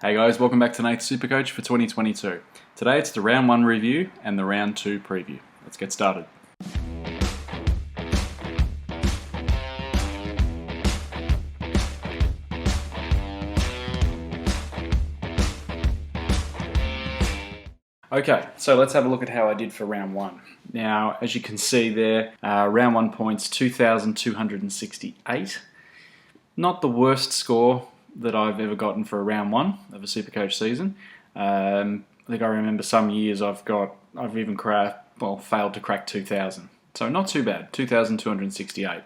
Hey guys, welcome back to Nath Supercoach for 2022. Today it's the round 1 review and the round 2 preview. Let's get started. Okay, so let's have a look at how I did for round 1. Now, as you can see there, round 1 points 2,268. Not the worst score that I've ever gotten for a round 1 of a Supercoach season. I think I remember some years I've even failed to crack 2,000. So not too bad, 2,268.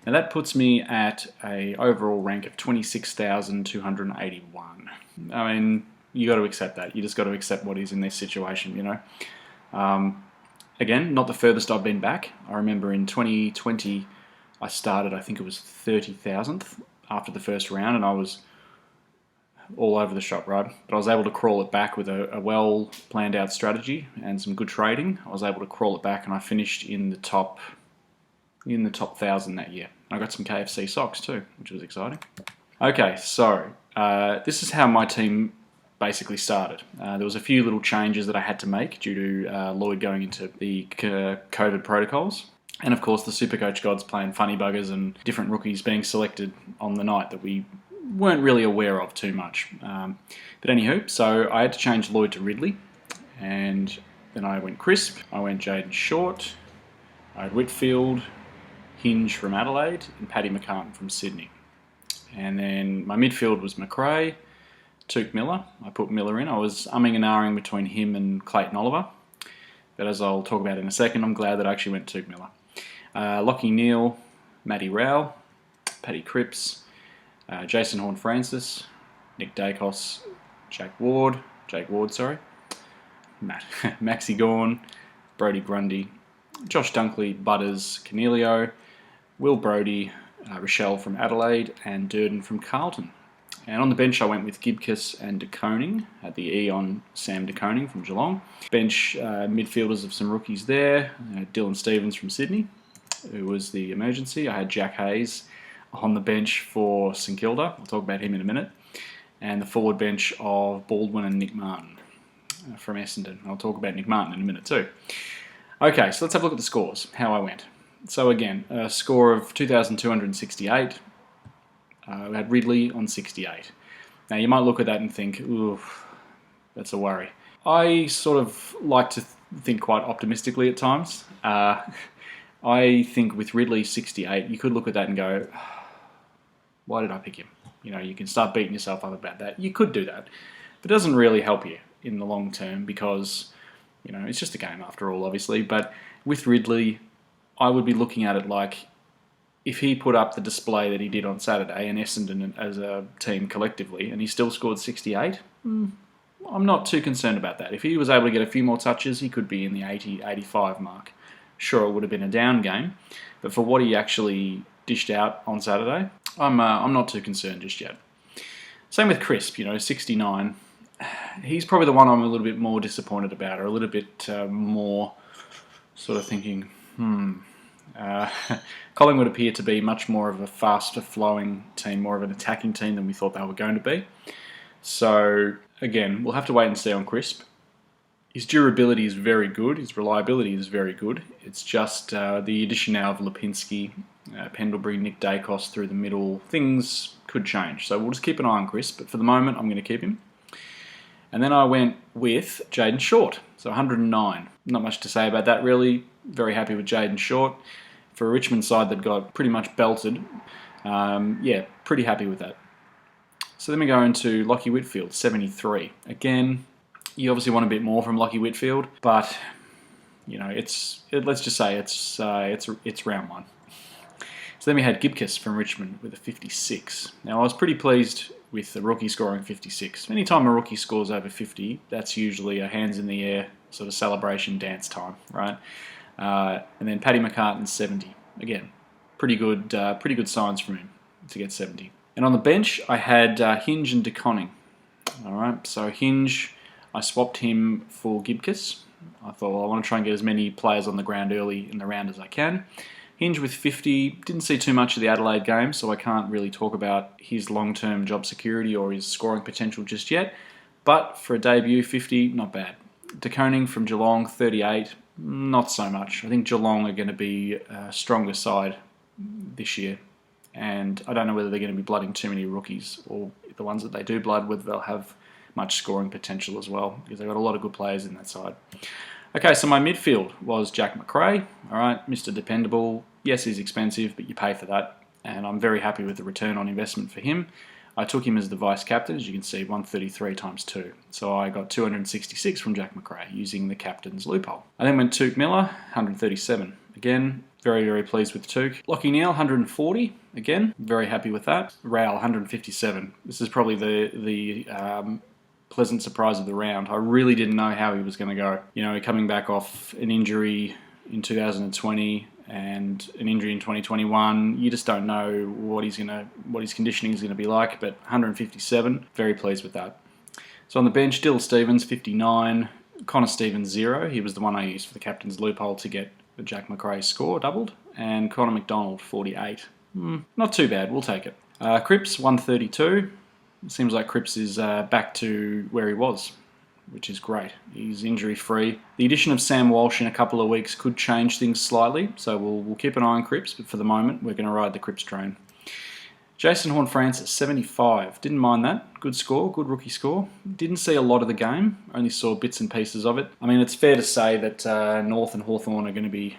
Now that puts me at a overall rank of 26,281. I mean, you got to accept that. You just got to accept what is in this situation, you know. Again, not the furthest I've been back. I remember in 2020, I started, I think it was 30,000th after the first round, and I was all over the shop, right? But I was able to crawl it back with a well planned out strategy and some good trading. I was able to crawl it back, and I finished in the top 1,000 that year. I got some KFC socks too, which was exciting. Okay, so this is how my team basically started. There was a few little changes that I had to make due to Lloyd going into the COVID protocols. And of course the Supercoach gods playing funny buggers and different rookies being selected on the night that we weren't really aware of too much. But anywho, so I had to change Lloyd to Ridley, and then I went Crisp, I went Jaden Short, I had Whitfield, Hinge from Adelaide, and Paddy McCartan from Sydney. And then my midfield was McRae, Touk Miller. I put Miller in. I was umming and ahhing between him and Clayton Oliver, but as I'll talk about in a second, I'm glad that I actually went Touk Miller. Lockie Neal, Matty Rowell, Paddy Cripps, Jason Horne-Francis, Nick Dacos, Jake Ward, Maxi Gawn, Brodie Grundy, Josh Dunkley, Butters, Cornelio, Will Brodie, Rochelle from Adelaide, and Durden from Carlton. And on the bench, I went with Gibkiss and De Koning. Had the E on Sam De Koning from Geelong. Bench midfielders of some rookies there. Dylan Stevens from Sydney, who was the emergency. I had Jack Hayes on the bench for St Kilda. I'll talk about him in a minute. And the forward bench of Baldwin and Nick Martin from Essendon. I'll talk about Nick Martin in a minute too. Okay, so let's have a look at the scores, how I went. So again, a score of 2,268. We had Ridley on 68. Now you might look at that and think, ooh, that's a worry. I sort of like to think quite optimistically at times. I think with Ridley 68, you could look at that and go, why did I pick him? You know, you can start beating yourself up about that. You could do that, but it doesn't really help you in the long term because, you know, it's just a game after all, obviously. But with Ridley, I would be looking at it like, if he put up the display that he did on Saturday and Essendon as a team collectively and he still scored 68, I'm not too concerned about that. If he was able to get a few more touches, he could be in the 80, 85 mark. Sure, it would have been a down game, but for what he actually dished out on Saturday, I'm not too concerned just yet. Same with Crisp, 69. He's probably the one I'm a little bit more disappointed about, or a little bit more sort of thinking, Collingwood appear to be much more of a faster flowing team, more of an attacking team than we thought they were going to be. So again, we'll have to wait and see on Crisp. His durability is very good. His reliability is very good. It's just the addition now of Lipinski, Pendlebury, Nick Dacos through the middle. Things could change. So we'll just keep an eye on Crisp. But for the moment, I'm going to keep him. And then I went with Jaden Short. So 109. Not much to say about that really. Very happy with Jaden Short. For a Richmond side that got pretty much belted, pretty happy with that. So then we go into Lockie Whitfield, 73. Again, you obviously want a bit more from Lockie Whitfield, but let's just say it's round 1. So then we had Gibkiss from Richmond with a 56. Now I was pretty pleased with the rookie scoring 56. Anytime a rookie scores over 50, that's usually a hands in the air sort of celebration dance time, right? And then Paddy McCartan 70. Again, pretty good signs from him to get 70. And on the bench, I had Hinge and De Koning. All right, so Hinge, I swapped him for Gibkiss. I thought, well, I want to try and get as many players on the ground early in the round as I can. Hinge with 50, didn't see too much of the Adelaide game, so I can't really talk about his long-term job security or his scoring potential just yet. But for a debut, 50, not bad. De Koning from Geelong, 38, not so much. I think Geelong are going to be a stronger side this year. And I don't know whether they're going to be blooding too many rookies, or the ones that they do blood, whether they'll have much scoring potential as well, because they've got a lot of good players in that side. Okay, so my midfield was Jack Macrae. All right, Mr. Dependable. Yes, he's expensive, but you pay for that. And I'm very happy with the return on investment for him. I took him as the vice captain, as you can see, 133 times 2. So I got 266 from Jack Macrae using the captain's loophole. I then went Touk Miller, 137. Again, very, very pleased with Touk. Lachie Neale, 140. Again, very happy with that. Rowell, 157. This is probably the pleasant surprise of the round. I really didn't know how he was going to go. You know, coming back off an injury in 2020 and an injury in 2021, you just don't know what his conditioning is going to be like. But 157, very pleased with that. So on the bench, Dill Stevens, 59. Connor Stevens, 0. He was the one I used for the captain's loophole to get the Jack Macrae score doubled. And Connor McDonald, 48. Not too bad, we'll take it. Cripps, 132. It seems like Cripps is back to where he was, which is great. He's injury-free. The addition of Sam Walsh in a couple of weeks could change things slightly, so we'll keep an eye on Cripps, but for the moment, we're going to ride the Cripps train. Jason Horne-Francis, 75. Didn't mind that. Good score, good rookie score. Didn't see a lot of the game, only saw bits and pieces of it. I mean, it's fair to say that North and Hawthorn are going to be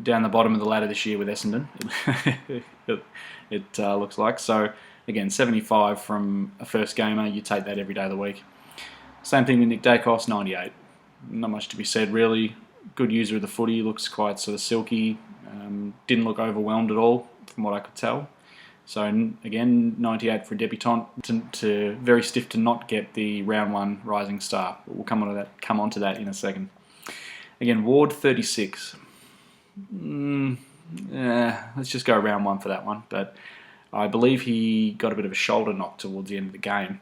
down the bottom of the ladder this year with Essendon, it looks like. So, again, 75 from a first gamer, you take that every day of the week. Same thing with Nick Dacos, 98. Not much to be said, really. Good user of the footy, looks quite sort of silky. Didn't look overwhelmed at all, from what I could tell. So, again, 98 for a debutant. To very stiff to not get the round 1 rising star. But we'll come on to that in a second. Again, Ward, 36. Let's just go round 1 for that one. But I believe he got a bit of a shoulder knock towards the end of the game.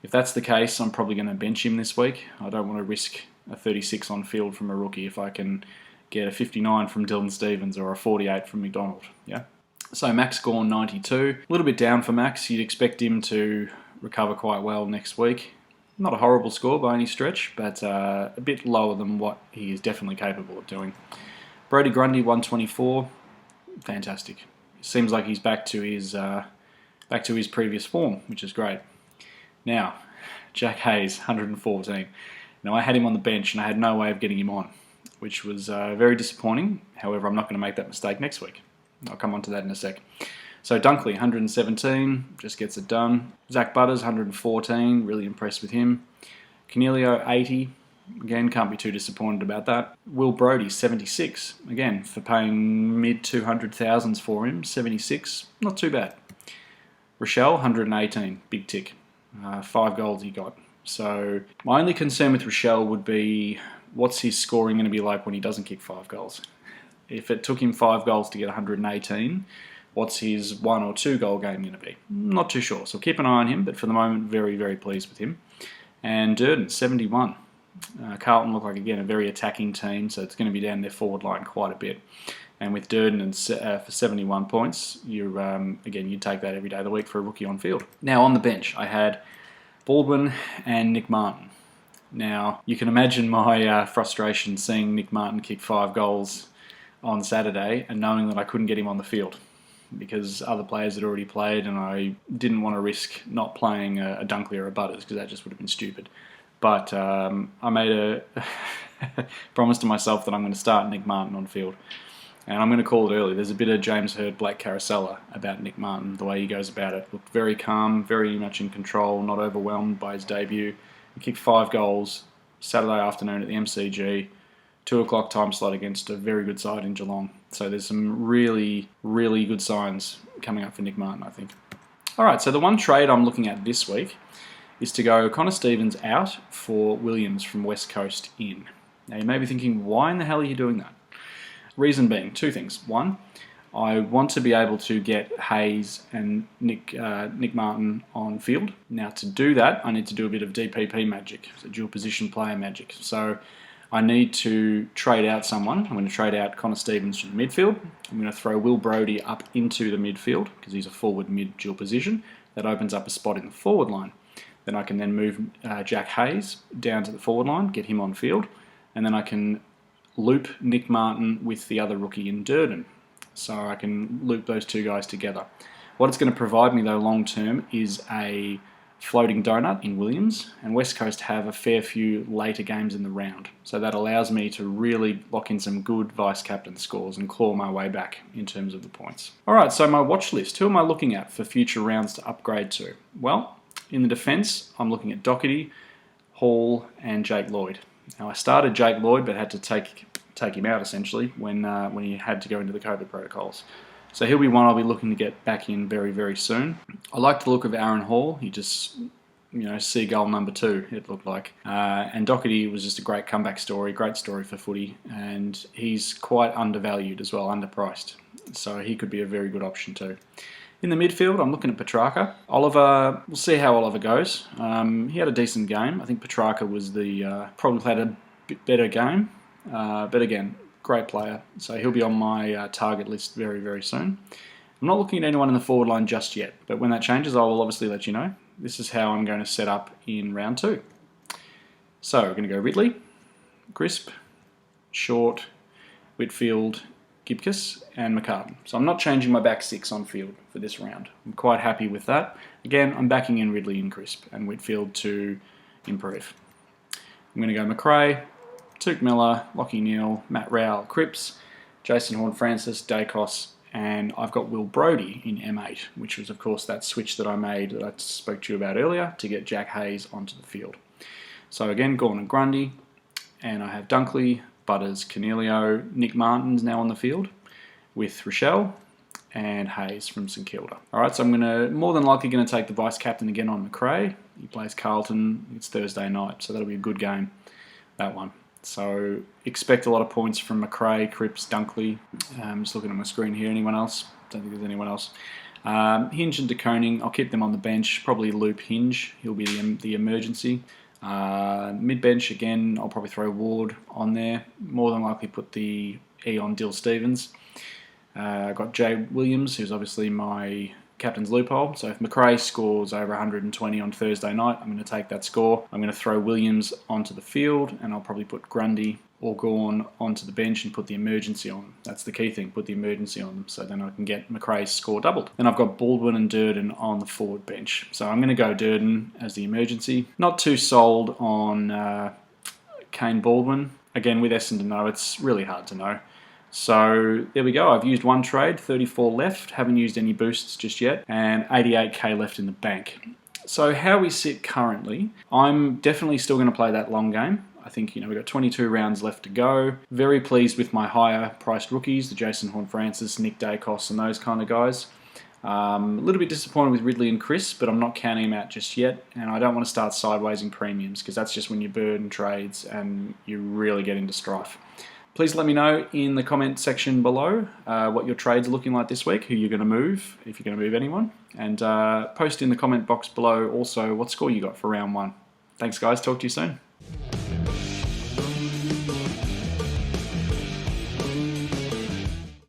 If that's the case, I'm probably going to bench him this week. I don't want to risk a 36 on field from a rookie if I can get a 59 from Dylan Stevens or a 48 from McDonald. Yeah. So Max Gawn, 92. A little bit down for Max. You'd expect him to recover quite well next week. Not a horrible score by any stretch, but a bit lower than what he is definitely capable of doing. Brodie Grundy, 124. Fantastic. Seems like he's back to his previous form, which is great. Now, Jack Hayes, 114. Now, I had him on the bench and I had no way of getting him on, which was very disappointing. However, I'm not going to make that mistake next week. I'll come on to that in a sec. So Dunkley, 117, just gets it done. Zach Butters, 114, really impressed with him. Cornelio, 80. Again, can't be too disappointed about that. Will Brodie, 76. Again, for paying mid-200,000s for him, 76, not too bad. Rochelle, 118, big tick. 5 goals he got. So my only concern with Rochelle would be, what's his scoring going to be like when he doesn't kick 5 goals? If it took him 5 goals to get 118, what's his 1 or 2 goal game going to be? Not too sure. So keep an eye on him, but for the moment, very, very pleased with him. And Durden, 71. Carlton look like, again, a very attacking team, so it's going to be down their forward line quite a bit. And with Durden and for 71 points, again, you'd take that every day of the week for a rookie on field. Now, on the bench, I had Baldwin and Nick Martin. Now, you can imagine my frustration seeing Nick Martin kick 5 goals on Saturday and knowing that I couldn't get him on the field because other players had already played and I didn't want to risk not playing a Dunkley or a Butters because that just would have been stupid. But I made a promise to myself that I'm going to start Nick Martin on field. And I'm going to call it early. There's a bit of James Hird Black Carousella about Nick Martin, the way he goes about it. Looked very calm, very much in control, not overwhelmed by his debut. He kicked 5 goals Saturday afternoon at the MCG, 2 o'clock time slot against a very good side in Geelong. So there's some really, really good signs coming up for Nick Martin, I think. All right, so the one trade I'm looking at this week is to go Connor Stevens out for Williams from West Coast in. Now, you may be thinking, why in the hell are you doing that? Reason being, 2 things. 1, I want to be able to get Hayes and Nick Martin on field. Now, to do that, I need to do a bit of DPP magic, so dual position player magic. So I need to trade out someone. I'm going to trade out Connor Stevens from the midfield. I'm going to throw Will Brodie up into the midfield because he's a forward mid dual position. That opens up a spot in the forward line. Then I can then move Jack Hayes down to the forward line, get him on field, and then I can loop Nick Martin with the other rookie in Durden. So I can loop those two guys together. What it's going to provide me though long term is a floating donut in Williams, and West Coast have a fair few later games in the round. So that allows me to really lock in some good vice-captain scores and claw my way back in terms of the points. Alright, so my watch list. Who am I looking at for future rounds to upgrade to? Well, in the defence, I'm looking at Doherty, Hall and Jake Lloyd. Now I started Jake Lloyd but had to take him out essentially when he had to go into the COVID protocols. So he'll be one I'll be looking to get back in very, very soon. I like the look of Aaron Hall. He just, seagull number 2, it looked like. And Doherty was just a great comeback story, great story for footy. And he's quite undervalued as well, underpriced. So he could be a very good option too. In the midfield, I'm looking at Petrarca. Oliver, we'll see how Oliver goes. He had a decent game. I think Petrarca was probably played a bit better game. But again, great player. So he'll be on my target list very, very soon. I'm not looking at anyone in the forward line just yet, but when that changes, I will obviously let you know. This is how I'm going to set up in round 2. So we're going to go Ridley, Crisp, Short, Whitfield, Gibcus, and McCartan. So I'm not changing my back 6 on field for this round. I'm quite happy with that. Again, I'm backing in Ridley and Crisp and Whitfield to improve. I'm going to go McRae, Tuke Miller, Lachie Neale, Matt Rowell, Cripps, Jason Horne-Francis, Dacos, and I've got Will Brodie in M8, which was of course that switch that I made that I spoke to you about earlier to get Jack Hayes onto the field. So again, Gawn and Grundy, and I have Dunkley, Butters, Cornelio, Nick Martin's now on the field with Rochelle and Hayes from St Kilda. Alright, so I'm more than likely going to take the vice-captain again on McRae. He plays Carlton, it's Thursday night, so that'll be a good game, that one. So expect a lot of points from McRae, Cripps, Dunkley. I'm just looking at my screen here. Anyone else? Don't think there's anyone else. Hinge and De Koning, I'll keep them on the bench. Probably loop Hinge. He'll be the emergency. Mid-bench, again, I'll probably throw Ward on there. More than likely put the E on Dill Stevens. I've got Jay Williams, who's obviously my captain's loophole. So if McRae scores over 120 on Thursday night, I'm going to take that score. I'm going to throw Williams onto the field, and I'll probably put Grundy or Gawn onto the bench and put the emergency on them. That's the key thing, put the emergency on them, so then I can get McRae's score doubled. Then I've got Baldwin and Durden on the forward bench. So I'm going to go Durden as the emergency. Not too sold on Kane Baldwin. Again, with Essendon, no, it's really hard to know. So there we go. I've used one trade, 34 left. Haven't used any boosts just yet, and 88k left in the bank. So how we sit currently, I'm definitely still going to play that long game. I think we've got 22 rounds left to go. Very pleased with my higher priced rookies, the Jason Horne-Francis, Nick Dacos, and those kind of guys. A little bit disappointed with Ridley and Chris, but I'm not counting them out just yet, and I don't want to start sidewaysing premiums because that's just when you burn trades and you really get into strife. Please let me know in the comment section below what your trades are looking like this week, who you're going to move, if you're going to move anyone. And post in the comment box below also what score you got for round 1. Thanks guys, talk to you soon.